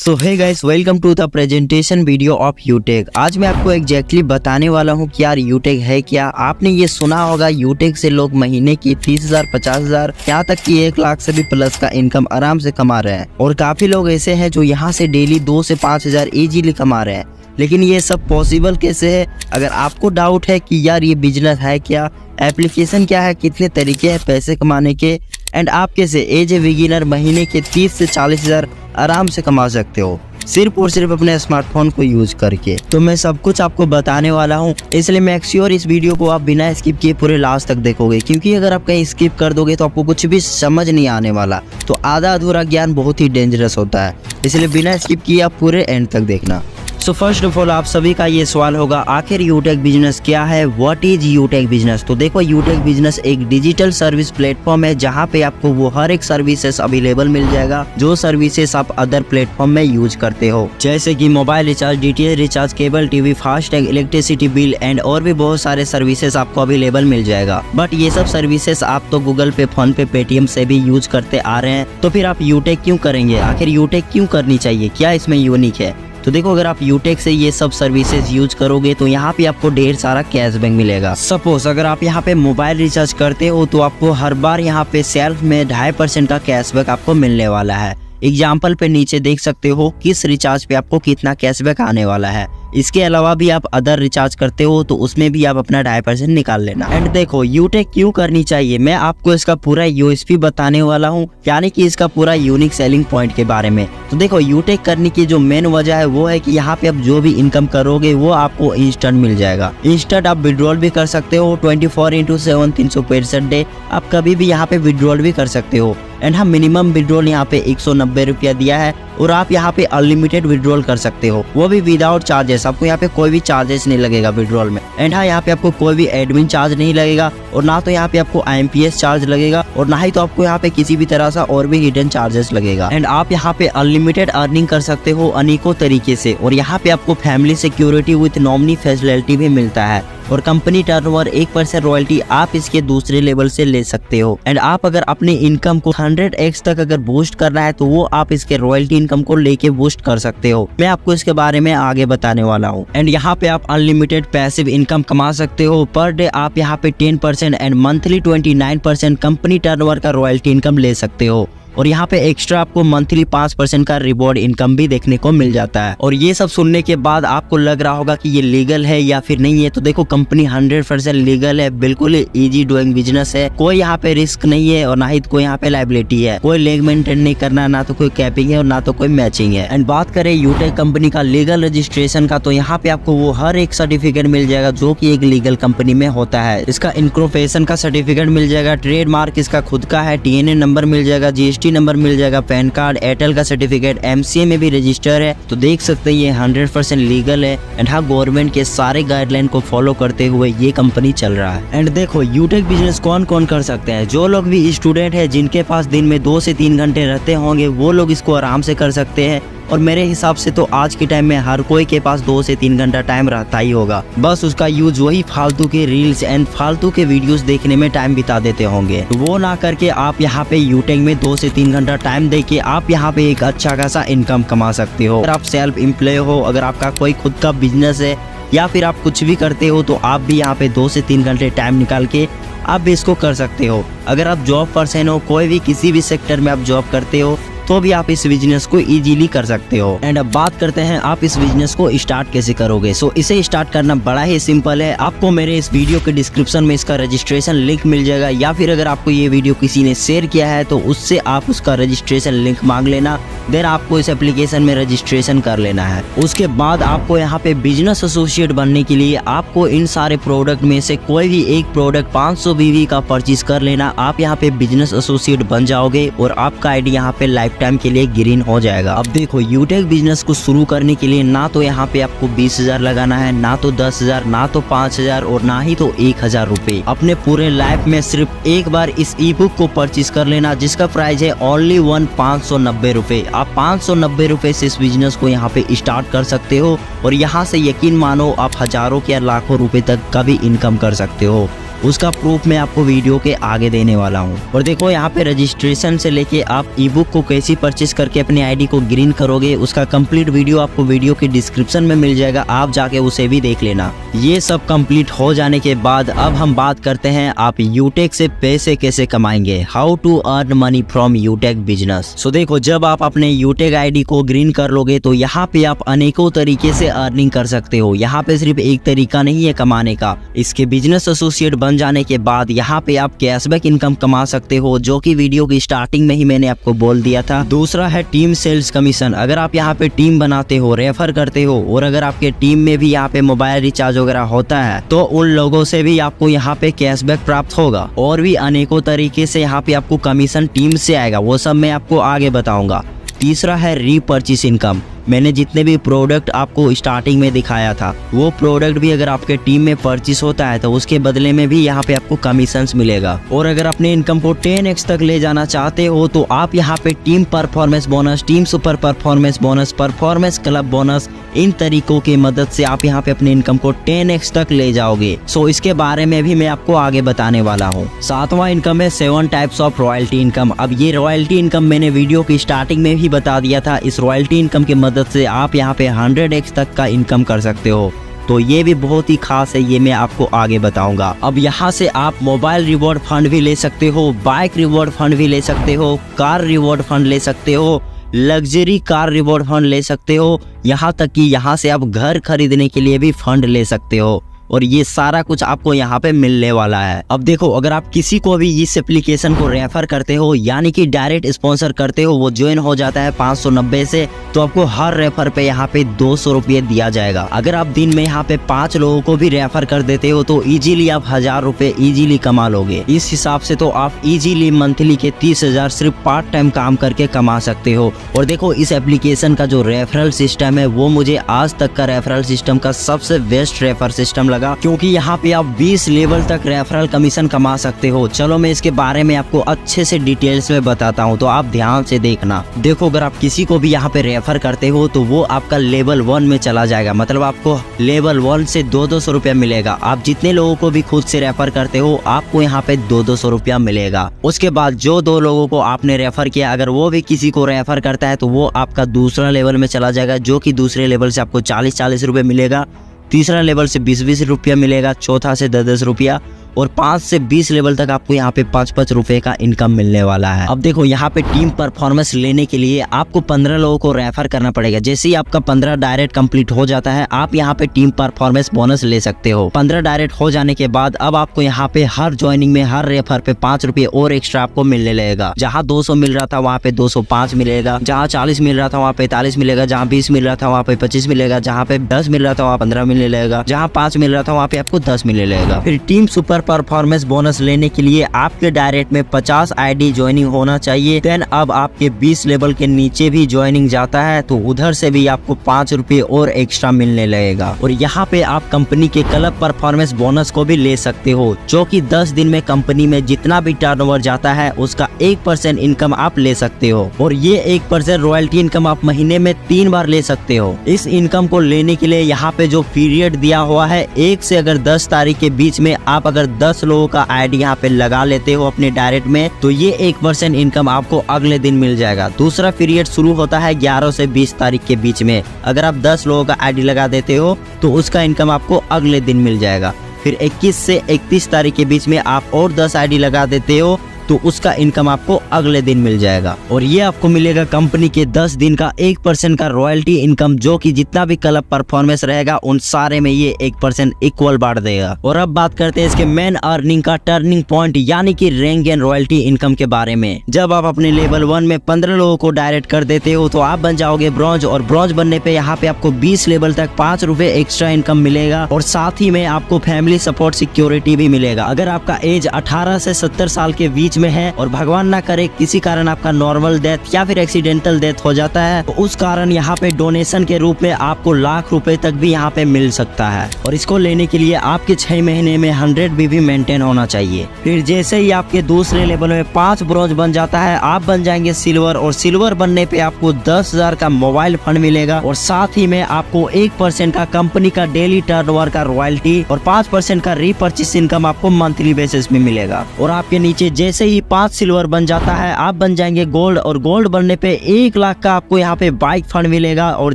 So hey guys, welcome to the presentation video of UTech. आज मैं आपको exactly बताने वाला हूँ कि यार यूटेक है क्या। आपने ये सुना होगा यूटेक से लोग महीने की 30,000, 50,000, यहाँ तक कि 1 लाख से भी प्लस का इनकम आराम से कमा रहे हैं। और काफी लोग ऐसे हैं जो यहाँ से डेली 2 से 5,000 इजीली कमा रहे हैं। लेकिन ये सब पॉसिबल कैसे है? अगर आपको डाउट है कि यार ये बिजनेस है क्या, एप्लीकेशन क्या है, कितने तरीके हैं पैसे कमाने के, एंड आप कैसे एज ए बिगिनर महीने के 30 से 40,000 आराम से कमा सकते हो सिर्फ और सिर्फ अपने स्मार्टफोन को यूज करके, तो मैं सब कुछ आपको बताने वाला हूँ। इसलिए मेक श्योर इस वीडियो को आप बिना स्किप किए पूरे लास्ट तक देखोगे, क्योंकि अगर आप कहीं स्किप कर दोगे तो आपको कुछ भी समझ नहीं आने वाला। तो आधा अधूरा ज्ञान बहुत ही डेंजरस होता है, इसलिए बिना स्किप किए आप पूरे एंड तक देखना। सो फर्स्ट ऑफ ऑल आप सभी का ये सवाल होगा, आखिर यूटेक बिजनेस क्या है? What is यूटेक business? तो देखो, यूटेक बिजनेस एक डिजिटल सर्विस प्लेटफॉर्म है जहाँ पे आपको वो हर एक सर्विसेज अवेलेबल मिल जाएगा जो सर्विसेज आप अदर प्लेटफॉर्म में यूज करते हो, जैसे कि mobile recharge, DTH recharge, cable TV, FASTag, electricity bill and और भी बहुत सारे सर्विसेज आपको अवेलेबल मिल जाएगा। बट ये सब सर्विसेज आप तो गूगल पे, फोन पे, पेटीएम से भी यूज करते आ रहे हैं, तो फिर आप यूटेक क्यों करेंगे? आखिर यूटेक क्यों करनी चाहिए? क्या इसमें यूनिक है? तो देखो, अगर आप यूटेक से ये सब सर्विसेज यूज करोगे तो यहाँ पे आपको ढेर सारा कैशबैक मिलेगा। सपोज अगर आप यहाँ पे मोबाइल रिचार्ज करते हो तो आपको हर बार यहाँ पे सेल्फ में 2.5% का कैशबैक आपको मिलने वाला है। एग्जाम्पल पे नीचे देख सकते हो किस रिचार्ज पे आपको कितना कैशबैक आने वाला है। इसके अलावा भी आप अदर रिचार्ज करते हो तो उसमें भी आप अपना 2.5% निकाल लेना। एंड देखो, यूटेक क्यों करनी चाहिए, मैं आपको इसका पूरा यूएसपी बताने वाला हूँ, यानी कि इसका पूरा यूनिक सेलिंग पॉइंट के बारे में। तो देखो, यूटेक करने की जो मेन वजह है वो है कि यहाँ पे आप जो भी इनकम करोगे वो आपको इंस्टेंट मिल जाएगा। इंस्टेंट आप विड्रॉल भी कर सकते हो 24/7 365 डे, आप कभी भी यहाँ पे विड्रॉल भी कर सकते हो। एंड हाँ, मिनिमम विड्रॉल यहाँ पे 190 रुपया दिया है और आप यहाँ पे अनलिमिटेड विड्रॉल कर सकते हो, वो भी विदाउट चार्जेस। आपको यहाँ पे कोई भी चार्जेस नहीं लगेगा विड्रॉल में। एंड हाँ, यहाँ पे आपको कोई भी एडमिन चार्ज नहीं लगेगा, और ना तो यहाँ पे आपको IMPS चार्ज लगेगा, और ना ही तो आपको यहाँ पे किसी भी तरह सा और भी हिडन चार्जेस लगेगा। एंड आप यहाँ पे अनलिमिटेड अर्निंग कर सकते हो अनेकों तरीके से, और यहाँ पे आपको family security with nominee facility भी मिलता है, और कंपनी टर्नओवर 1% रॉयल्टी आप इसके दूसरे लेवल से ले सकते हो। एंड आप अगर अपने इनकम को 100x तक अगर बूस्ट करना है तो वो आप इसके रॉयल्टी इनकम को लेके बूस्ट कर सकते हो। मैं आपको इसके बारे में आगे बताने वाला हूँ। एंड यहाँ पे आप अनलिमिटेड पैसिव इनकम कमा सकते हो। पर डे आप यहाँ पे 10% एंड मंथली 29% कंपनी टर्नओवर का रॉयल्टी इनकम ले सकते हो, और यहाँ पे एक्स्ट्रा आपको मंथली 5% का रिवॉर्ड इनकम भी देखने को मिल जाता है। और ये सब सुनने के बाद आपको लग रहा होगा कि ये लीगल है या फिर नहीं है। तो देखो, कंपनी 100% लीगल है, बिल्कुल इजी डूइंग बिजनेस है, कोई यहाँ पे रिस्क नहीं है और ना ही कोई यहाँ पे लाइबिलिटी है, कोई लेग मेंटेन नहीं करना, ना तो कोई कैपिंग है और ना तो कोई मैचिंग है। एंड बात करें यूटेक कंपनी का लीगल रजिस्ट्रेशन का, तो यहाँ पे आपको वो हर एक सर्टिफिकेट मिल जाएगा जो की एक लीगल कंपनी में होता है। इसका इनकॉर्पोरेशन का सर्टिफिकेट मिल जाएगा, ट्रेडमार्क इसका खुद का है, TNA नंबर मिल जाएगा, GST नंबर मिल जाएगा, पैन कार्ड, एयरटेल का सर्टिफिकेट, MCA में भी रजिस्टर है। तो देख सकते हैं ये 100% लीगल है। एंड हाँ, गवर्नमेंट के सारे गाइडलाइन को फॉलो करते हुए ये कंपनी चल रहा है। एंड देखो, यूटेक बिजनेस कौन कौन कर सकते हैं? जो लोग भी स्टूडेंट है, जिनके पास दिन में 2 से 3 घंटे रहते होंगे, वो लोग इसको आराम से कर सकते हैं। और मेरे हिसाब से तो आज के टाइम में हर कोई के पास 2 से 3 घंटा टाइम रहता ही होगा, बस उसका यूज वही फालतू के रील्स एंड फालतू के वीडियोस देखने में टाइम बिता देते होंगे। तो वो ना करके आप यहाँ पे यूटेक में 2 से 3 घंटा टाइम देके आप यहाँ पे एक अच्छा खासा इनकम कमा सकते हो। अगर आप सेल्फ एम्प्लॉय हो, अगर आपका कोई खुद का बिजनेस है या फिर आप कुछ भी करते हो, तो आप भी यहाँ पे 2 से 3 घंटे टाइम निकाल के आप भी इसको कर सकते हो। अगर आप जॉब पर्सन हो, कोई भी किसी भी सेक्टर में आप जॉब करते हो, तो भी आप इस बिजनेस को इजीली कर सकते हो। एंड अब बात करते हैं आप इस बिजनेस को स्टार्ट कैसे करोगे। सो इसे स्टार्ट करना बड़ा ही सिंपल है। आपको मेरे इस वीडियो के डिस्क्रिप्शन में इसका रजिस्ट्रेशन लिंक मिल जाएगा, या फिर अगर आपको ये वीडियो किसी ने शेयर किया है तो उससे आप उसका रजिस्ट्रेशन लिंक मांग लेना। देन आपको इस एप्लीकेशन में रजिस्ट्रेशन कर लेना है। उसके बाद आपको यहाँ पे बिजनेस एसोसिएट बनने के लिए आपको इन सारे प्रोडक्ट में से कोई भी एक प्रोडक्ट 500 BV का परचेज कर लेना। आप यहाँ पे बिजनेस एसोसिएट बन जाओगे और आपका आईडी यहाँ पे लाइफ टाइम के लिए ग्रीन हो जाएगा। अब देखो, यूटेक बिजनेस को शुरू करने के लिए ना तो यहाँ पे आपको 20,000 लगाना है, ना तो 10,000, ना तो 5,000 और ना ही तो 1,000 रुपए। अपने पूरे लाइफ में सिर्फ एक बार इस ई बुक को परचेज कर लेना, जिसका प्राइस है ओनली 590 रुपए। आप 590 रुपए से इस बिजनेस को यहाँ पे स्टार्ट कर सकते हो, और यहाँ से यकीन मानो आप हजारों या लाखों रुपए तक का भी इनकम कर सकते हो। उसका प्रूफ मैं आपको वीडियो के आगे देने वाला हूँ। और देखो यहाँ पे रजिस्ट्रेशन से लेके आप ई बुक को कैसे परचेस करके अपने आईडी को ग्रीन करोगे, उसका कंप्लीट वीडियो आपको वीडियो के डिस्क्रिप्शन में मिल जाएगा, आप जाके उसे भी देख लेना। ये सब कंप्लीट हो जाने के बाद अब हम बात करते हैं आप यूटेक से पैसे कैसे कमाएंगे, how to earn money from UTech business. So देखो, जब आप अपने यूटेक आईडी को ग्रीन कर लोगे तो यहाँ पे आप अनेकों तरीके से अर्निंग कर सकते हो। यहाँ पे सिर्फ एक तरीका नहीं है कमाने का। इसके बिजनेस एसोसिएट बन जाने के बाद यहाँ पे आप कैशबैक इनकम कमा सकते हो, जो कि वीडियो की स्टार्टिंग में ही मैंने आपको बोल दिया था। दूसरा है टीम सेल्स कमीशन। अगर आप यहाँ पे टीम बनाते हो, रेफर करते हो, और अगर आपके टीम में भी यहाँ पे मोबाइल रिचार्ज वगैरह होता है तो उन लोगों से भी आपको यहाँ पे कैशबैक प्राप्त होगा। और भी अनेकों तरीके से यहाँ पे आपको कमीशन टीम से आएगा, वो सब मैं आपको आगे बताऊंगा। तीसरा है रीपर्चेस इनकम। मैंने जितने भी प्रोडक्ट आपको स्टार्टिंग में दिखाया था वो प्रोडक्ट भी अगर आपके टीम में परचेस होता है तो उसके बदले में भी यहाँ पे आपको कमीशंस मिलेगा। और अगर अपने इनकम को 10x तक ले जाना चाहते हो तो आप यहाँ पे team performance bonus, team super performance bonus, performance club bonus, इन तरीकों की मदद से आप यहाँ पे अपने इनकम को 10x तक ले जाओगे। सो इसके बारे में भी मैं आपको आगे बताने वाला हूँ। सातवां इनकम है 7 टाइप्स ऑफ रॉयल्टी इनकम। अब ये रॉयल्टी इनकम मैंने वीडियो की स्टार्टिंग में भी बता दिया था। इस रॉयल्टी इनकम की मदद से आप यहाँ पे 100x तक का इनकम कर सकते हो, तो ये भी बहुत ही खास है, ये मैं आपको आगे बताऊंगा। अब यहाँ से आप मोबाइल रिवॉर्ड फंड भी ले सकते हो, बाइक रिवॉर्ड फंड भी ले सकते हो, कार रिवॉर्ड फंड ले सकते हो, लग्जरी कार रिवॉर्ड फंड ले सकते हो, यहाँ तक कि यहाँ से आप घर खरीदने के लिए भी फंड ले सकते हो। और ये सारा कुछ आपको यहाँ पे मिलने वाला है। अब देखो, अगर आप किसी को भी इस एप्लीकेशन को रेफर करते हो, यानी कि डायरेक्ट स्पॉन्सर करते हो, वो ज्वाइन हो जाता है 590 से, तो आपको हर रेफर पे यहाँ पे 200 रुपये दिया जाएगा। अगर आप दिन में यहाँ पे 5 लोगों को भी रेफर कर देते हो तो इजीली आप 1000 रुपये इजीली कमा लोगे। इस हिसाब से तो आप इजीली मंथली के 30,000 सिर्फ पार्ट टाइम काम करके कमा सकते हो। और देखो, इस एप्लीकेशन का जो रेफरल सिस्टम है वो मुझे आज तक का रेफरल सिस्टम का सबसे बेस्ट रेफर सिस्टम लगा, क्योंकि यहाँ पे आप 20 लेवल तक रेफरल कमीशन कमा सकते हो। चलो मैं इसके बारे में आपको अच्छे से डिटेल्स में बताता हूँ, तो आप ध्यान से देखना। देखो, अगर आप किसी को भी यहाँ पे रेफर करते हो तो वो आपका लेवल 1 में चला जाएगा, मतलब आपको लेवल 1 से 200 रुपया मिलेगा। आप जितने लोगों को भी खुद से रेफर करते हो आपको यहाँ पे 200 रुपया मिलेगा। उसके बाद जो 2 लोगों को आपने रेफर किया, अगर वो भी किसी को रेफर करता है तो वो आपका दूसरा लेवल में चला जाएगा, जो कि दूसरे लेवल से आपको 40 रुपये मिलेगा, तीसरा लेवल से 20 रुपया मिलेगा, चौथा से 10 रुपया, और 5 से 20 लेवल तक आपको यहाँ पे 5 रुपए का इनकम मिलने वाला है। अब देखो, यहाँ पे टीम परफॉर्मेंस लेने के लिए आपको 15 लोगों को रेफर करना पड़ेगा। जैसे ही आपका 15 डायरेक्ट कंप्लीट हो जाता है, आप यहाँ पे टीम परफॉर्मेंस बोनस ले सकते हो। 15 डायरेक्ट हो जाने के बाद अब आपको यहाँ पे हर ज्वाइनिंग में, हर रेफर पे 5 रुपये और एक्स्ट्रा आपको मिलने लगेगा। जहाँ 200 मिल रहा था वहाँ पे 205 मिलेगा, जहाँ 40 मिल रहा था वहाँ 45 मिलेगा, जहाँ 20 मिल रहा था वहाँ पे 25 मिलेगा, जहाँ पे 10 मिल रहा था वहाँ 15 मिलने लगेगा, जहाँ 5 मिल रहा था वहाँ पे आपको 10 मिलने लगेगा। फिर टीम सुपर परफॉर्मेंस बोनस लेने के लिए आपके डायरेक्ट में 50 आईडी ज्वाइनिंग होना चाहिए। देन अब आपके 20 लेवल के नीचे भी ज्वाइनिंग जाता है तो उधर से भी आपको 5 रुपये और एक्स्ट्रा मिलने लगेगा। और यहाँ पे आप कंपनी के क्लब परफॉर्मेंस बोनस को भी ले सकते हो, जो कि 10 दिन में कंपनी में जितना भी टर्नओवर जाता है उसका 1% इनकम आप ले सकते हो। और ये 1% रॉयल्टी इनकम आप महीने में 3 बार ले सकते हो। इस इनकम को लेने के लिए यहाँ पे जो पीरियड दिया हुआ है, 1 से अगर 10 तारीख के बीच में आप अगर 10 लोगों का आईडी यहाँ पे लगा लेते हो अपने डायरेक्ट में, तो ये 1% इनकम आपको अगले दिन मिल जाएगा। दूसरा पीरियड शुरू होता है 11 से 20 तारीख के बीच में। अगर आप 10 लोगों का आईडी लगा देते हो तो उसका इनकम आपको अगले दिन मिल जाएगा। फिर 21 से 31 तारीख के बीच में आप और 10 आईडी लगा देते हो तो उसका इनकम आपको अगले दिन मिल जाएगा। और ये आपको मिलेगा कंपनी के 10 दिन का 1% का रॉयल्टी इनकम, जो कि जितना भी क्लब परफॉर्मेंस रहेगा उन सारे में ये 1% इक्वल बांट देगा। और अब बात करते हैं इसके मेन अर्निंग का टर्निंग पॉइंट, यानी कि रैंक एंड रॉयल्टी इनकम के बारे में। जब आप अपने लेवल 1 में 15 लोगों को डायरेक्ट कर देते हो तो आप बन जाओगे ब्रॉन्ज, और ब्रॉन्ज बनने पे यहाँ पे आपको 20 लेवल तक 5 रुपए एक्स्ट्रा इनकम मिलेगा, और साथ ही में आपको फैमिली सपोर्ट सिक्योरिटी भी मिलेगा। अगर आपका एज 18 से 70 साल के बीच बीच में है और भगवान ना करे किसी कारण आपका नॉर्मल डेथ या फिर एक्सीडेंटल डेथ हो जाता है तो उस कारण यहाँ पे डोनेशन के रूप में आपको लाख रुपए तक भी यहाँ पे मिल सकता है। और इसको लेने के लिए आपके 6 महीने में 100 BB मेंटेन होना चाहिए। फिर जैसे ही आपके दूसरे लेवल में 5 ब्रोंज बन जाता है आप बन जाएंगे सिल्वर, और सिल्वर बनने पे आपको 10,000 का मोबाइल फंड मिलेगा और साथ ही में आपको 1% का कंपनी का डेली टर्नओवर का रॉयल्टी और 5% का रीपर्चेस इनकम आपको मंथली बेसिस में मिलेगा। और आपके नीचे जैसे ही 5 सिल्वर बन जाता है आप बन जाएंगे गोल्ड, और गोल्ड बनने पे 1 लाख का आपको यहाँ पे बाइक फंड मिलेगा और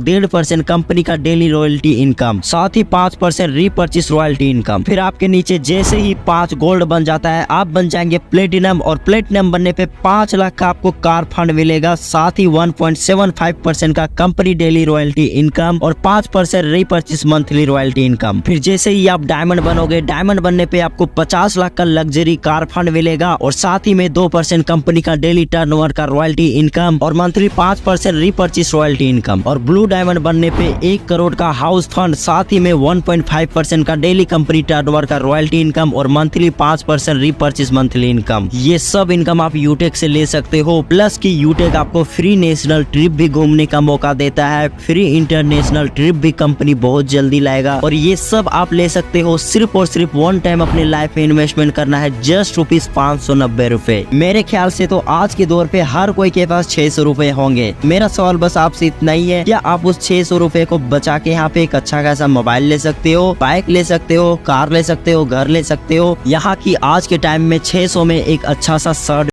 1.5% कंपनी का डेली रॉयल्टी इनकम, साथ ही 5% रीपर्चेस रॉयल्टी इनकम। फिर आपके नीचे जैसे ही 5 गोल्ड बन जाता है आप बन जाएंगे प्लेटिनम, और प्लेटिनम बनने पे 5 लाख का आपको कार फंड मिलेगा, साथ ही 1.75% का कंपनी डेली रॉयल्टी इनकम और 5% रीपर्चेस मंथली रॉयल्टी इनकम। फिर जैसे ही आप डायमंड बनोगे, डायमंड बनने पे आपको 50 लाख का लग्जरी कार फंड मिलेगा और साथ ही में 2% कंपनी का डेली टर्नओवर का रॉयल्टी इनकम और मंथली 5% रीपर्चेस रॉयल्टी इनकम। और ब्लू डायमंड बनने पे 1 करोड़ का हाउस फंड, साथ ही में 1.5% का डेली कंपनी टर्नओवर का रॉयल्टी इनकम और मंथली 5% रीपर्चेस मंथली इनकम। ये सब इनकम आप यूटेक से ले सकते हो। प्लस की यूटेक आपको फ्री नेशनल ट्रिप भी घूमने का मौका देता है, फ्री इंटरनेशनल ट्रिप भी कंपनी बहुत जल्दी लाएगा। और ये सब आप ले सकते हो सिर्फ और सिर्फ वन टाइम अपने लाइफ में इन्वेस्टमेंट करना है, जस्ट ₹590। मेरे ख्याल से तो आज के दौर पे हर कोई के पास 600 रुपए होंगे। मेरा सवाल बस आपसे इतना ही है, क्या आप उस 600 रुपए को बचा के यहाँ पे एक अच्छा खासा मोबाइल ले सकते हो, बाइक ले सकते हो, कार ले सकते हो, घर ले सकते हो। यहाँ की आज के टाइम में 600 में एक अच्छा सा शर्ट